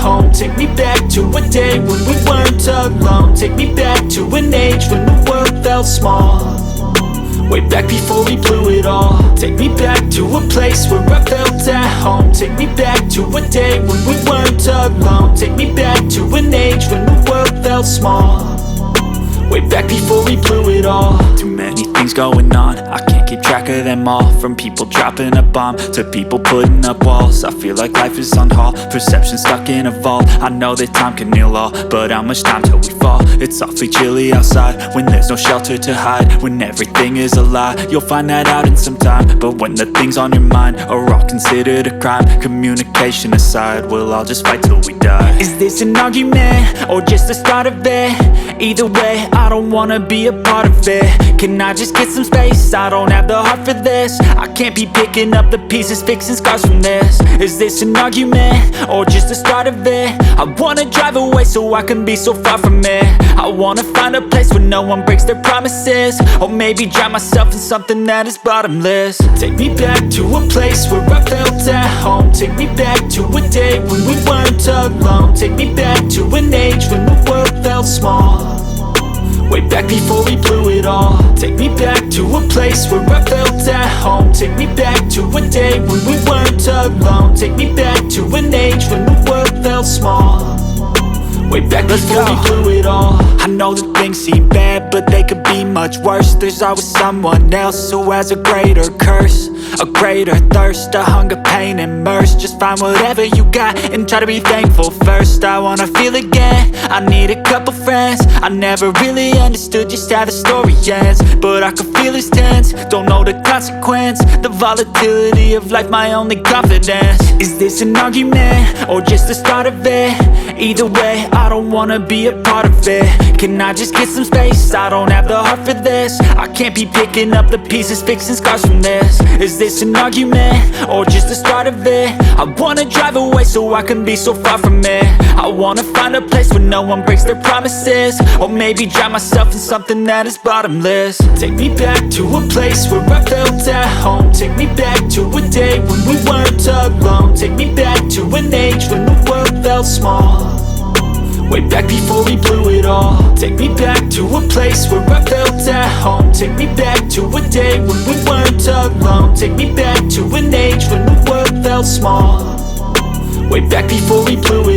home. Take me back to a day when we weren't alone. Take me back to an age when the world felt small, way back before we blew it all. Take me back to a place where I felt at home. Take me back to a day when we weren't alone. Take me back to an age when the world felt small, way back before we blew it all. Too many things going on, I can't keep track of them all. From people dropping a bomb to people putting up walls. I feel like life is on hold, perception stuck in a vault. I know that time can heal all, but how much time till we fall? It's awfully chilly outside when there's no shelter to hide. When everything is a lie, you'll find that out in some time. But when the things on your mind are all considered a crime, communication aside, we'll all just fight till we die. Is this an argument or just the start of it? Either way, I don't wanna be a part of it. Can I just get some space? I don't have the heart for this. I can't be picking up the pieces, fixing scars from this. Is this an argument or just the start of it? I wanna drive away so I can be so far from it. I wanna find a place where no one breaks their promises, or maybe drown myself in something that is bottomless. Take me back to a place where I felt at home. Take me back to a day when we weren't alone. Take me back to an age when the world felt small, way back before we blew it all. Take me back to a place where I felt at home. Take me back to a day when we weren't alone. Take me back to an age when the world felt small, way back before we blew it all. I know that things seem bad, but they could be much worse. There's always someone else who has a greater curse, a greater thirst, a hunger, pain, and mercy. Just find whatever you got and try to be thankful first. I wanna feel again, I need a couple friends. I never really understood just how the story ends, but I can feel it's tense, don't know the consequence. The volatility of life, my only confidence. Is this an argument or just the start of it? Either way, I don't wanna be a part of it. Can I just get some space? I don't have the heart for this. I can't be picking up the pieces, fixing scars from this. Is this an argument or just the start of it? I wanna drive away so I can be so far from it. I wanna find a place where no one breaks their promises, or maybe drown myself in something that is bottomless. Take me back to a place where I felt at home. Take me back to a day when we weren't alone. Take me back to an age when the world felt small, way back before we blew it all. Take me back to a place where I felt at home. Take me back to a day when we weren't alone. Take me back to an age when the world felt small, way back before we blew